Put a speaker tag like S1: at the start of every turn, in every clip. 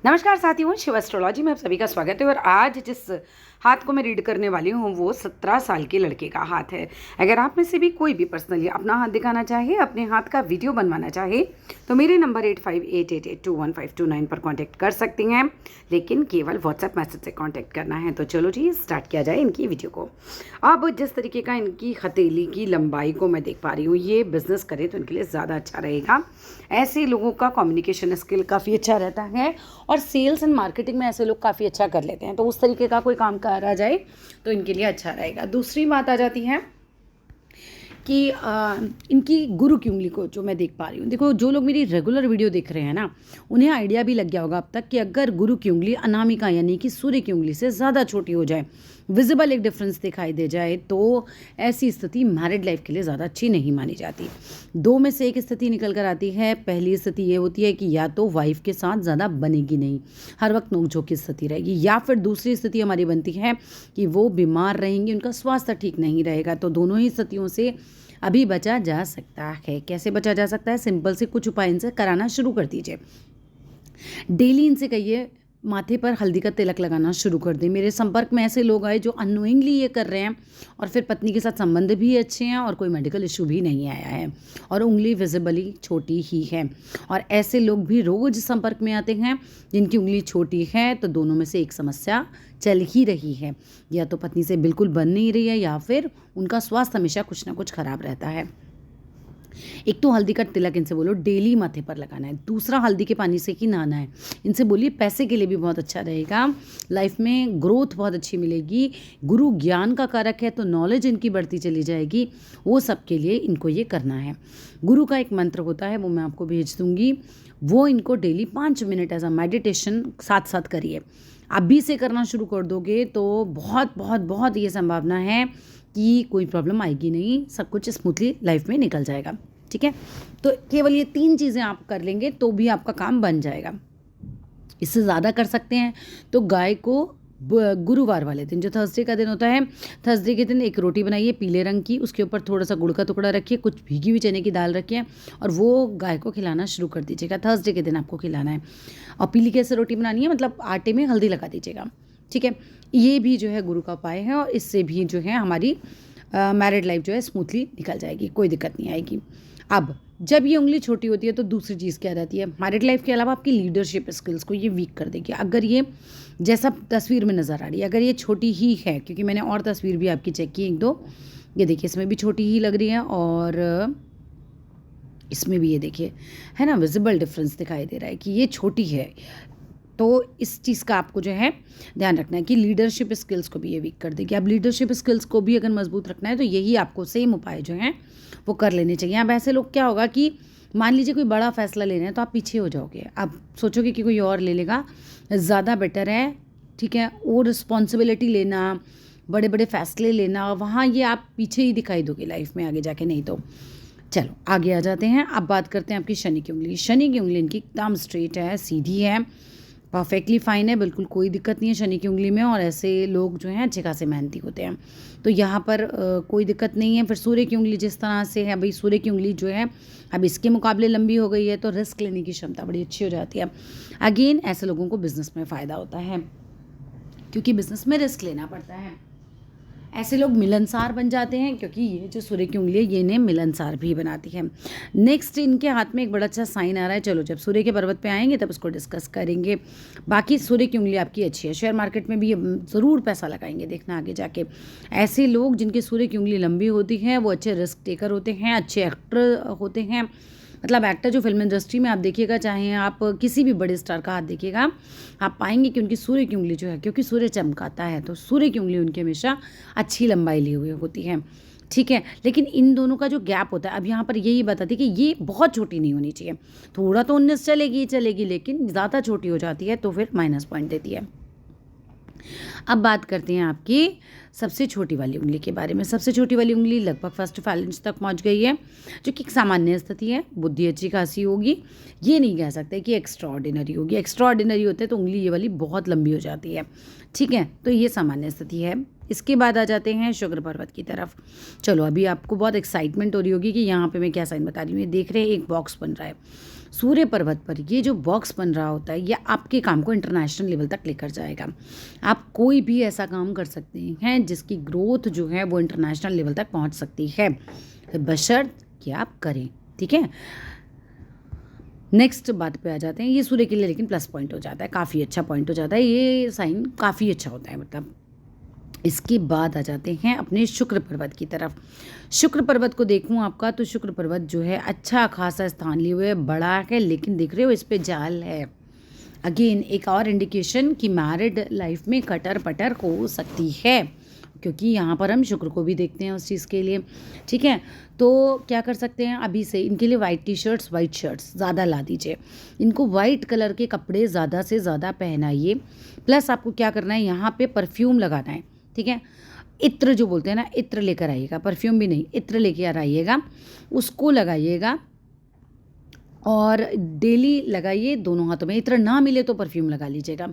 S1: नमस्कार साथियों, शिव एस्ट्रोलॉजी में आप सभी का स्वागत है। और आज जिस हाथ को मैं रीड करने वाली हूँ वो 17 साल के लड़के का हाथ है। अगर आप में से भी कोई भी पर्सनली अपना हाथ दिखाना चाहे, अपने हाथ का वीडियो बनवाना चाहे तो मेरे नंबर 8588821529 पर कांटेक्ट कर सकती हैं, लेकिन केवल व्हाट्सएप मैसेज से कांटेक्ट करना है। तो चलो जी स्टार्ट किया जाए इनकी वीडियो को। अब जिस तरीके का इनकी हथेली की लंबाई को मैं देख पा रही हूँ, ये बिजनेस करें तो इनके लिए ज़्यादा अच्छा रहेगा। ऐसे लोगों का कम्युनिकेशन स्किल काफ़ी अच्छा रहता है और सेल्स एंड मार्केटिंग में ऐसे लोग काफ़ी अच्छा कर लेते हैं, तो उस तरीके का कोई काम करा जाए तो इनके लिए अच्छा रहेगा। दूसरी बात आ जाती है कि इनकी गुरु की उंगली को जो मैं देख पा रही हूँ। देखो, जो लोग मेरी रेगुलर वीडियो देख रहे हैं ना, उन्हें आइडिया भी लग गया होगा अब तक कि अगर गुरु की उंगली अनामिका यानी कि सूर्य की उंगली से ज़्यादा छोटी हो जाए, विजिबल एक डिफरेंस दिखाई दे जाए, तो ऐसी स्थिति मैरिड लाइफ के लिए ज़्यादा अच्छी नहीं मानी जाती। दो में से एक स्थिति निकल कर आती है। पहली स्थिति ये होती है कि या तो वाइफ के साथ ज़्यादा बनेगी नहीं, हर वक्त नोकझोंक की स्थिति रहेगी, या फिर दूसरी स्थिति हमारी बनती है कि वो बीमार रहेंगी, उनका स्वास्थ्य ठीक नहीं रहेगा। तो दोनों ही स्थितियों से अभी बचा जा सकता है। कैसे बचा जा सकता है? सिंपल से कुछ उपाय इनसे कराना शुरू कर दीजिए। डेली इनसे कहिए माथे पर हल्दी का तिलक लगाना शुरू कर दें। मेरे संपर्क में ऐसे लोग आए जो अननोइंगली ये कर रहे हैं और फिर पत्नी के साथ संबंध भी अच्छे हैं और कोई मेडिकल इशू भी नहीं आया है और उंगली विजिबली छोटी ही है। और ऐसे लोग भी रोज़ संपर्क में आते हैं जिनकी उंगली छोटी है, तो दोनों में से एक समस्या चल ही रही है। या तो पत्नी से बिल्कुल बन नहीं रही है या फिर उनका स्वास्थ्य हमेशा कुछ ना कुछ खराब रहता है। एक तो हल्दी का तिलक इनसे बोलो डेली माथे पर लगाना है। दूसरा, हल्दी के पानी से ही नहाना है। इनसे बोलिए पैसे के लिए भी बहुत अच्छा रहेगा, लाइफ में ग्रोथ बहुत अच्छी मिलेगी। गुरु ज्ञान का कारक है तो नॉलेज इनकी बढ़ती चली जाएगी। वो सब के लिए इनको ये करना है। गुरु का एक मंत्र होता है, वो मैं आपको भेज दूँगी। वो इनको daily 5 minute as a meditation साथ साथ करिए। अभी से करना शुरू कर दोगे तो बहुत बहुत बहुत ये संभावना है कि कोई प्रॉब्लम आएगी नहीं, सब कुछ स्मूथली लाइफ में निकल जाएगा। ठीक है, तो केवल ये 3 चीज़ें आप कर लेंगे तो भी आपका काम बन जाएगा। इससे ज़्यादा कर सकते हैं तो गाय को गुरुवार वाले दिन, जो थर्सडे का दिन होता है, थर्सडे के दिन एक रोटी बनाइए पीले रंग की, उसके ऊपर थोड़ा सा गुड़ का टुकड़ा रखिए, कुछ भीगी हुई चने की दाल रखिए और वो गाय को खिलाना शुरू कर दीजिएगा। थर्सडे के दिन आपको खिलाना है। और पीली कैसे रोटी बनानी है, मतलब आटे में हल्दी लगा दीजिएगा। ठीक है, ये भी जो है गुरु का उपाय है और इससे भी जो है हमारी मैरिड लाइफ जो है स्मूथली निकल जाएगी, कोई दिक्कत नहीं आएगी। अब जब ये उंगली छोटी होती है तो दूसरी चीज़ क्या रहती है, मैरिड लाइफ के अलावा आपकी लीडरशिप स्किल्स को ये वीक कर देगी। अगर ये जैसा तस्वीर में नज़र आ रही है, अगर ये छोटी ही है, क्योंकि मैंने और तस्वीर भी आपकी चेक की एक दो, ये देखिए इसमें भी छोटी ही लग रही है और इसमें भी ये देखिए, है ना, विजिबल डिफरेंस दिखाई दे रहा है कि ये छोटी है। तो इस चीज़ का आपको जो है ध्यान रखना है कि लीडरशिप स्किल्स को भी ये वीक कर देगी। अब लीडरशिप स्किल्स को भी अगर मजबूत रखना है तो यही आपको सेम उपाय जो हैं वो कर लेने चाहिए। अब ऐसे लोग क्या होगा कि मान लीजिए कोई बड़ा फैसला लेना है तो आप पीछे हो जाओगे, आप सोचोगे कि कोई और ले लेगा, ज़्यादा बेटर है। ठीक है, वो रिस्पॉन्सिबिलिटी लेना, बड़े बड़े फैसले लेना, वहाँ ये आप पीछे ही दिखाई दोगे लाइफ में आगे जाके। नहीं तो चलो आगे आ जाते हैं। अब बात करते हैं आपकी शनि की उंगली। शनि की उंगली इनकी एकदम स्ट्रेट है, सीधी है, परफेक्टली फाइन है, बिल्कुल कोई दिक्कत नहीं है शनि की उंगली में। और ऐसे लोग जो हैं अच्छे खासे मेहनती होते हैं, तो यहाँ पर कोई दिक्कत नहीं है। फिर सूर्य की उंगली जिस तरह से है, भाई सूर्य की उंगली जो है अब इसके मुकाबले लंबी हो गई है तो रिस्क लेने की क्षमता बड़ी अच्छी हो जाती है। अगेन ऐसे लोगों को बिजनेस में फ़ायदा होता है क्योंकि बिजनेस में रिस्क लेना पड़ता है। ऐसे लोग मिलनसार बन जाते हैं क्योंकि ये जो सूर्य की उंगली है ये इन्हें मिलनसार भी बनाती है। नेक्स्ट इनके हाथ में एक बड़ा अच्छा साइन आ रहा है। चलो जब सूर्य के पर्वत पे आएंगे तब उसको डिस्कस करेंगे। बाकी सूर्य की उंगली आपकी अच्छी है, शेयर मार्केट में भी ज़रूर पैसा लगाएंगे, देखना आगे जाके। ऐसे लोग जिनकी सूर्य की उंगली लंबी होती है वो अच्छे रिस्क टेकर होते हैं, अच्छे एक्टर होते हैं। मतलब एक्टर जो फिल्म इंडस्ट्री में आप देखिएगा, चाहे आप किसी भी बड़े स्टार का हाथ देखिएगा, आप पाएंगे कि उनकी सूर्य की उंगली जो है, क्योंकि सूर्य चमकाता है तो सूर्य की उंगली उनकी हमेशा अच्छी लंबाई ली हुई होती है। ठीक है, लेकिन इन दोनों का जो गैप होता है, अब यहाँ पर यही बताती है कि ये बहुत छोटी नहीं होनी चाहिए। थोड़ा तो 19 चलेगी, लेकिन ज़्यादा छोटी हो जाती है तो फिर माइनस पॉइंट देती है। अब बात करते हैं आपकी सबसे छोटी वाली उंगली के बारे में। सबसे छोटी वाली उंगली लगभग फर्स्ट फैलेंज तक पहुंच गई है, जो कि एक सामान्य स्थिति है। बुद्धि अच्छी खासी होगी, ये नहीं कह सकते कि एक्स्ट्रा ऑर्डिनरी होगी। एक्स्ट्रा ऑर्डिनरी होते हैं तो उंगली ये वाली बहुत लंबी हो जाती है। ठीक है, तो ये सामान्य स्थिति है। इसके बाद आ जाते हैं शुक्र पर्वत की तरफ। चलो अभी आपको बहुत एक्साइटमेंट हो रही होगी कि यहाँ पे मैं क्या साइन बता रही हूँ। ये देख रहे हैं एक बॉक्स बन रहा है। सूर्य पर्वत पर ये जो बॉक्स बन रहा होता है, ये आपके काम को इंटरनेशनल लेवल तक लेकर जाएगा। आप कोई भी ऐसा काम कर सकते हैं जिसकी ग्रोथ जो है वो इंटरनेशनल लेवल तक पहुंच सकती है, बशर्त कि आप करें। ठीक है, नेक्स्ट बात पे आ जाते हैं। ये सूर्य के लिए लेकिन प्लस पॉइंट हो जाता है, काफ़ी अच्छा पॉइंट हो जाता है, ये साइन काफ़ी अच्छा होता है मतलब। इसके बाद आ जाते हैं अपने शुक्र पर्वत की तरफ। शुक्र पर्वत को देखूं आपका, तो शुक्र पर्वत जो है अच्छा खासा स्थान लिए हुए बड़ा है, लेकिन देख रहे हो इस पे जाल है। अगेन एक और इंडिकेशन कि मैरिड लाइफ में कटर पटर हो सकती है, क्योंकि यहाँ पर हम शुक्र को भी देखते हैं उस चीज़ के लिए। ठीक है, तो क्या कर सकते हैं, अभी से इनके लिए white T shirts, white shirts ज़्यादा ला दीजिए, इनको वाइट कलर के कपड़े ज़्यादा से ज़्यादा पहनाइए। प्लस आपको क्या करना है, यहाँ पे परफ्यूम लगाना है। ठीक है, इत्र जो बोलते हैं ना, इत्र लेकर आइएगा, परफ्यूम भी नहीं, इत्र लेकर आइएगा, उसको लगाइएगा और डेली लगाइए दोनों हाथों में। इत्र ना मिले तो परफ्यूम लगा लीजिएगा।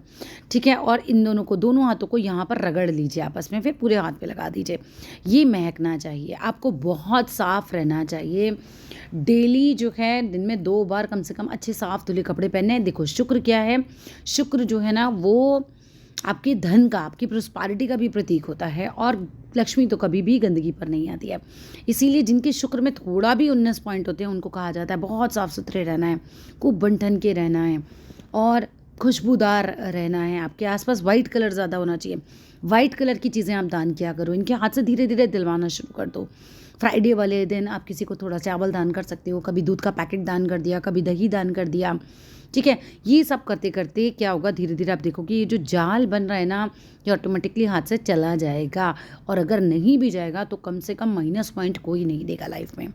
S1: ठीक है, और इन दोनों को, दोनों हाथों को यहाँ पर रगड़ लीजिए आपस में, फिर पूरे हाथ पे लगा दीजिए। ये महकना चाहिए, आपको बहुत साफ रहना चाहिए। डेली जो है दिन में 2 बार कम से कम अच्छे साफ धुले कपड़े पहने। देखो शुक्र क्या है, शुक्र जो है ना वो आपके धन का, आपकी प्रोस्पारिटी का भी प्रतीक होता है, और लक्ष्मी तो कभी भी गंदगी पर नहीं आती है। इसीलिए जिनके शुक्र में थोड़ा भी 19 पॉइंट होते हैं उनको कहा जाता है बहुत साफ सुथरे रहना है, खूब बन ठन के रहना है और खुशबूदार रहना है। आपके आसपास वाइट कलर ज़्यादा होना चाहिए। वाइट कलर की चीज़ें आप दान किया करो, इनके हाथ से धीरे धीरे दिलवाना शुरू कर दो। फ्राइडे वाले दिन आप किसी को थोड़ा चावल दान कर सकते हो, कभी दूध का पैकेट दान कर दिया, कभी दही दान कर दिया। ठीक है, ये सब करते करते क्या होगा, धीरे धीरे आप देखोगे ये जो जाल बन रहा है ना, ये ऑटोमेटिकली हाथ से चला जाएगा। और अगर नहीं भी जाएगा तो कम से कम माइनस पॉइंट कोई नहीं देगा लाइफ में।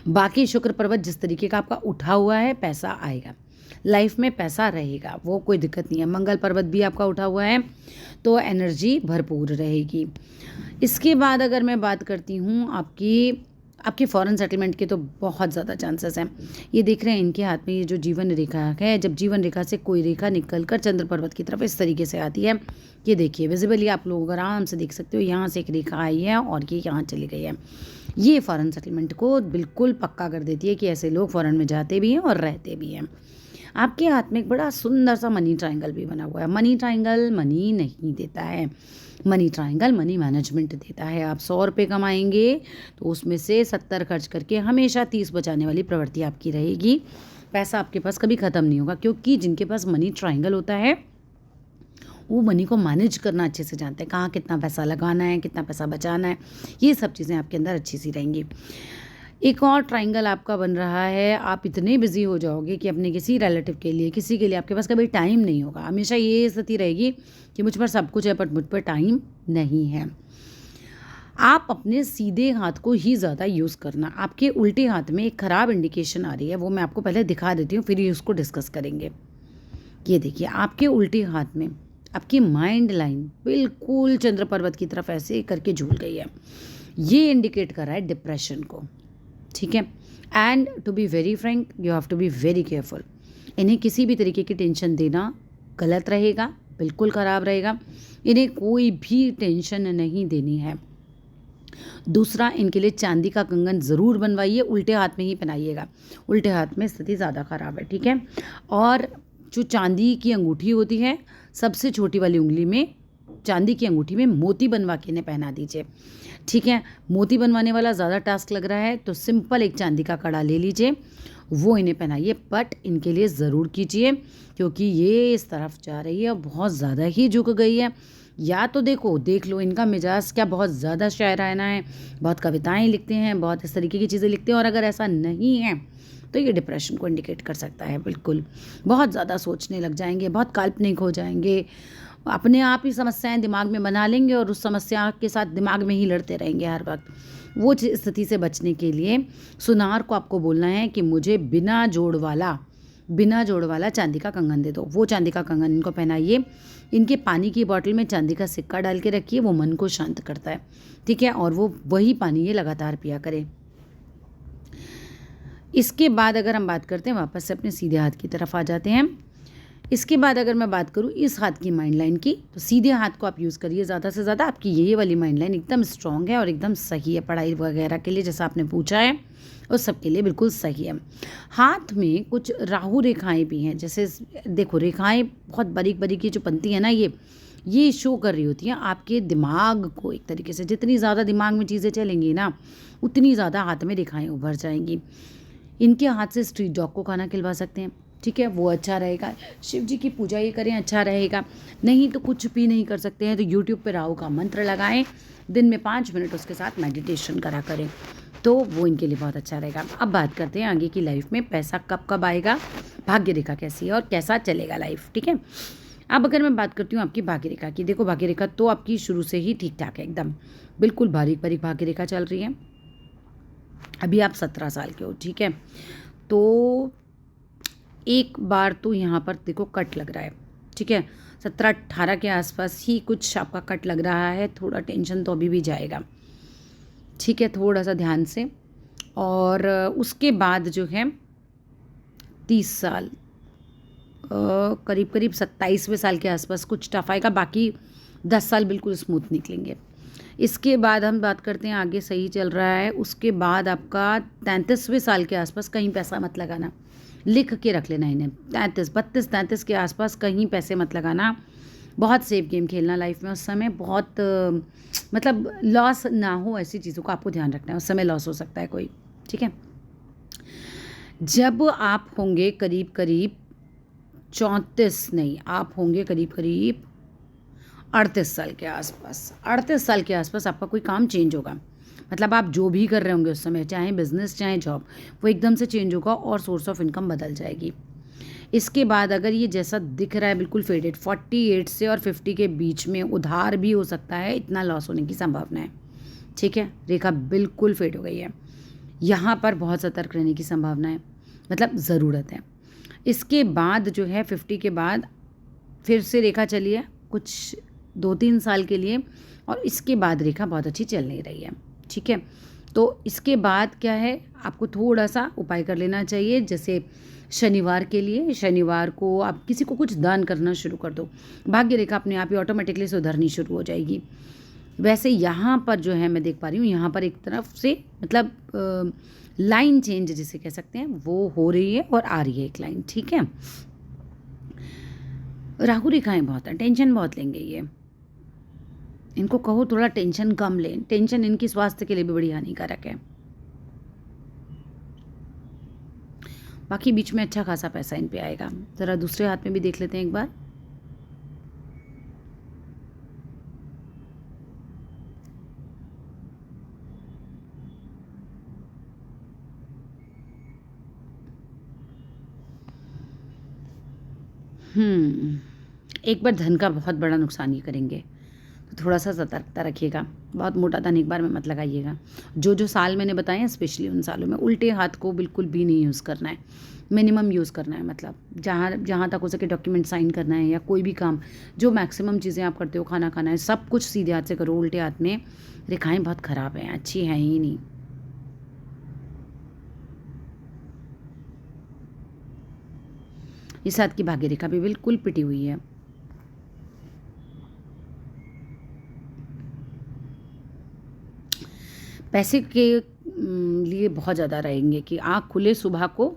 S1: बाकी शुक्र पर्वत जिस तरीके का आपका उठा हुआ है, पैसा आएगा लाइफ में, पैसा रहेगा, वो कोई दिक्कत नहीं है। मंगल पर्वत भी आपका उठा हुआ है तो एनर्जी भरपूर रहेगी। इसके बाद अगर मैं बात करती हूँ आपकी फॉरेन सेटलमेंट के, तो बहुत ज़्यादा चांसेस हैं। ये देख रहे हैं इनके हाथ में ये जो जीवन रेखा है, जब जीवन रेखा से कोई रेखा निकल कर चंद्र पर्वत की तरफ इस तरीके से आती है, ये देखिए विजिबली आप लोग आराम से देख सकते हो, यहाँ से एक रेखा आई है और ये यहाँ चली गई है। ये फॉरेन सेटलमेंट को बिल्कुल पक्का कर देती है कि ऐसे लोग फॉरेन में जाते भी हैं और रहते भी हैं। आपके हाथ में एक बड़ा सुंदर सा मनी ट्रायंगल भी बना हुआ है। मनी ट्रायंगल मनी नहीं देता है, मनी ट्रायंगल मनी मैनेजमेंट देता है। आप 100 रुपये कमाएंगे तो उसमें से 70 खर्च करके हमेशा 30 बचाने वाली प्रवृत्ति आपकी रहेगी। पैसा आपके पास कभी ख़त्म नहीं होगा, क्योंकि जिनके पास मनी ट्रायंगल होता है वो मनी को मैनेज करना अच्छे से जानते हैं, कहाँ कितना पैसा लगाना है, कितना पैसा बचाना है, ये सब चीज़ें आपके अंदर अच्छी सी रहेंगी। एक और ट्रायंगल आपका बन रहा है, आप इतने बिजी हो जाओगे कि अपने किसी रिलेटिव के लिए, किसी के लिए आपके पास कभी टाइम नहीं होगा। हमेशा ये स्थिति रहेगी कि मुझ पर सब कुछ है बट मुझ पर टाइम नहीं है। आप अपने सीधे हाथ को ही ज़्यादा यूज़ करना। आपके उल्टे हाथ में एक ख़राब इंडिकेशन आ रही है, वो मैं आपको पहले दिखा देती हूँ, फिर ही उसको डिस्कस करेंगे। ये देखिए आपके उल्टे हाथ में आपकी माइंड लाइन बिल्कुल चंद्र पर्वत की तरफ ऐसे करके झूल गई है। ये इंडिकेट कर रहा है डिप्रेशन को। ठीक है, and to be very frank you have to be very careful. इन्हें किसी भी तरीके की टेंशन देना गलत रहेगा, बिल्कुल ख़राब रहेगा। इन्हें कोई भी टेंशन नहीं देनी है। दूसरा, इनके लिए चांदी का कंगन ज़रूर बनवाइए, उल्टे हाथ में ही पहनाइएगा, उल्टे हाथ में स्थिति ज़्यादा ख़राब है। ठीक है, और जो चांदी की अंगूठी होती है, सबसे छोटी वाली उंगली में चांदी की अंगूठी में मोती बनवा के इन्हें पहना दीजिए। ठीक है, मोती बनवाने वाला ज़्यादा टास्क लग रहा है तो सिंपल एक चांदी का कड़ा ले लीजिए, वो इन्हें पहनाइए, बट इनके लिए ज़रूर कीजिए, क्योंकि ये इस तरफ जा रही है और बहुत ज़्यादा ही झुक गई है। या तो देख लो इनका मिजाज क्या बहुत ज़्यादा शायराना है, बहुत कविताएं लिखते हैं, बहुत इस तरीके की चीज़ें लिखते हैं, और अगर ऐसा नहीं है तो ये डिप्रेशन को इंडिकेट कर सकता है। बिल्कुल बहुत ज़्यादा सोचने लग जाएंगे, बहुत काल्पनिक हो जाएंगे, अपने आप ही समस्याएं दिमाग में बना लेंगे और उस समस्या के साथ दिमाग में ही लड़ते रहेंगे हर वक्त। वो स्थिति से बचने के लिए सुनार को आपको बोलना है कि मुझे बिना जोड़ वाला चांदी का कंगन दे दो। वो चांदी का कंगन इनको पहनाइए। इनके पानी की बोतल में चांदी का सिक्का डाल के रखिए, वो मन को शांत करता है। ठीक है, और वो वही पानी ये लगातार पिया करें। इसके बाद अगर हम बात करते हैं, वापस से अपने सीधे हाथ की तरफ आ जाते हैं।
S2: इसके बाद अगर मैं बात करूँ इस हाथ की माइंड लाइन की, तो सीधे हाथ को आप यूज़ करिए ज़्यादा से ज़्यादा। आपकी ये वाली माइंड लाइन एकदम स्ट्रॉन्ग है और एकदम सही है, पढ़ाई वगैरह के लिए जैसा आपने पूछा है उस सब के लिए बिल्कुल सही है। हाथ में कुछ राहु रेखाएं भी हैं, जैसे देखो रेखाएं बहुत बारीक बारीक ये जो बनती है ना, ये शो कर रही होती हैं आपके दिमाग को एक तरीके से। जितनी ज़्यादा दिमाग में चीज़ें चलेंगी ना, उतनी ज़्यादा हाथ में रेखाएं उभर जाएंगी। इनके हाथ से स्ट्रीट डॉग को खाना खिलवा सकते हैं, ठीक है, वो अच्छा रहेगा। शिव जी की पूजा ये करें, अच्छा रहेगा। नहीं तो कुछ भी नहीं कर सकते हैं तो यूट्यूब पे राहु का मंत्र लगाएं, दिन में 5 मिनट उसके साथ मेडिटेशन करा करें, तो वो इनके लिए बहुत अच्छा रहेगा। अब बात करते हैं आगे की लाइफ में पैसा कब कब आएगा, भाग्य रेखा कैसी है और कैसा चलेगा लाइफ, ठीक है। अब अगर मैं बात करती हूँ आपकी भाग्य रेखा की, देखो भाग्य रेखा तो आपकी शुरू से ही ठीक ठाक है, एकदम बिल्कुल बारीक बारीक भाग्य रेखा चल रही है। अभी आप 17 साल के हो, ठीक है। तो एक बार तो यहाँ पर देखो कट लग रहा है, ठीक है। 17-18 के आसपास ही कुछ आपका कट लग रहा है, थोड़ा टेंशन तो अभी भी जाएगा, ठीक है, थोड़ा सा ध्यान से। और उसके बाद जो है 30 साल, करीब करीब 27वें साल के आसपास कुछ टफ आएगा, बाकी 10 साल बिल्कुल स्मूथ निकलेंगे। इसके बाद हम बात करते हैं आगे सही चल रहा है, उसके बाद आपका 33वें साल के आसपास कहीं पैसा मत लगाना, लिख के रख लेना इन्हें। 32 के आसपास कहीं पैसे मत लगाना, बहुत सेफ गेम खेलना लाइफ में उस समय, बहुत मतलब लॉस ना हो, ऐसी चीज़ों का आपको ध्यान रखना है, उस समय लॉस हो सकता है कोई, ठीक है। जब आप होंगे करीब करीब 34 नहीं, आप होंगे करीब करीब 38 साल के आसपास, 38 साल के आसपास आपका कोई काम चेंज होगा। मतलब आप जो भी कर रहे होंगे उस समय, चाहे बिजनेस चाहे जॉब, वो एकदम से चेंज होगा और सोर्स ऑफ इनकम बदल जाएगी। इसके बाद अगर ये जैसा दिख रहा है बिल्कुल फेडेड, 48 से और 50 के बीच में उधार भी हो सकता है, इतना लॉस होने की संभावना है, ठीक है। रेखा बिल्कुल फेड हो गई है, यहाँ पर बहुत सतर्क रहने की संभावना है, मतलब ज़रूरत है। इसके बाद जो है 50 के बाद फिर से रेखा चली है कुछ 2-3 साल के लिए, और इसके बाद रेखा बहुत अच्छी चल नहीं रही है, ठीक है। तो इसके बाद क्या है, आपको थोड़ा सा उपाय कर लेना चाहिए। जैसे शनिवार के लिए, शनिवार को आप किसी को कुछ दान करना शुरू कर दो, भाग्य रेखा अपने आप ही ऑटोमेटिकली सुधरनी शुरू हो जाएगी। वैसे यहाँ पर जो है मैं देख पा रही हूँ, यहाँ पर एक तरफ से मतलब लाइन चेंज जिसे कह सकते हैं वो हो रही है और आ रही है एक लाइन, ठीक है। राहु रेखाएं बहुत हैं, टेंशन बहुत लेंगे ये, इनको कहो थोड़ा टेंशन कम लें, टेंशन इनकी स्वास्थ्य के लिए भी बड़ी हानिकारक है। बाकी बीच में अच्छा खासा पैसा इन पे आएगा। ज़रा दूसरे हाथ में भी देख लेते हैं एक बार। एक बार धन का बहुत बड़ा नुकसान ये करेंगे, तो थोड़ा सा सतर्कता रखिएगा, बहुत मोटा धन एक बार में मत लगाइएगा। जो जो साल मैंने बताए हैं स्पेशली उन सालों में उल्टे हाथ को बिल्कुल भी नहीं यूज़ करना है, मिनिमम यूज़ करना है। मतलब जहाँ तक हो सके डॉक्यूमेंट साइन करना है, या कोई भी काम जो मैक्सिमम चीज़ें आप करते हो, खाना खाना है, सब कुछ सीधे हाथ से करो। उल्टे हाथ में रेखाएं बहुत ख़राब हैं, अच्छी हैं ही नहीं। इस हाथ की भाग्य रेखा भी बिल्कुल पिटी हुई है। पैसे के लिए बहुत ज़्यादा रहेंगे कि आँख खुले सुबह को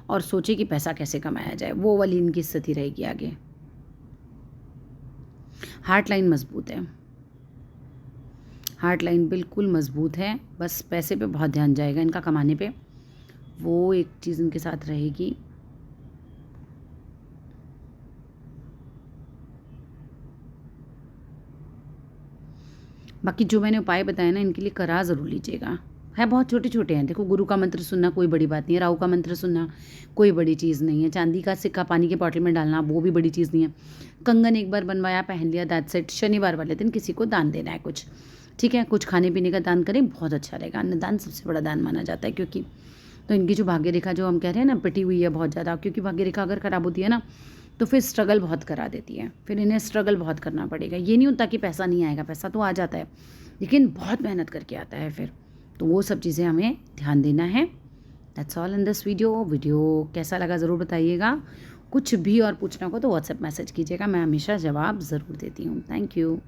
S2: और सोचे कि पैसा कैसे कमाया जाए, वो वाली इनकी स्थिति रहेगी आगे। हार्ट लाइन मजबूत है, हार्ट लाइन बिल्कुल मजबूत है, बस पैसे पे बहुत ध्यान जाएगा इनका, कमाने पे, वो एक चीज़ इनके साथ रहेगी। बाकी जो मैंने उपाय बताए ना, इनके लिए करा ज़रूर लीजिएगा। है बहुत छोटे छोटे हैं, देखो गुरु का मंत्र सुनना कोई बड़ी बात नहीं है, राहु का मंत्र सुनना कोई बड़ी चीज़ नहीं है, चांदी का सिक्का पानी के बॉटल में डालना वो भी बड़ी चीज़ नहीं है, कंगन एक बार बनवाया पहन लिया, दैट सेट। शनिवार वाले दिन किसी को दान देना है कुछ, ठीक है, कुछ खाने पीने का दान करें, बहुत अच्छा रहेगा। अन्नदान सबसे बड़ा दान माना जाता है, क्योंकि तो इनकी जो भाग्य रेखा जो हम कह रहे हैं ना पिटी हुई है बहुत ज़्यादा, क्योंकि भाग्य रेखा अगर ख़राब होती है ना तो फिर स्ट्रगल बहुत करा देती है, फिर इन्हें स्ट्रगल बहुत करना पड़ेगा। ये नहीं होता कि पैसा नहीं आएगा, पैसा तो आ जाता है, लेकिन बहुत मेहनत करके आता है फिर, तो वो सब चीज़ें हमें ध्यान देना है। That's all in this video. Video कैसा लगा ज़रूर बताइएगा, कुछ भी और पूछना हो तो व्हाट्सएप मैसेज कीजिएगा, मैं हमेशा जवाब ज़रूर देती हूँ। Thank you.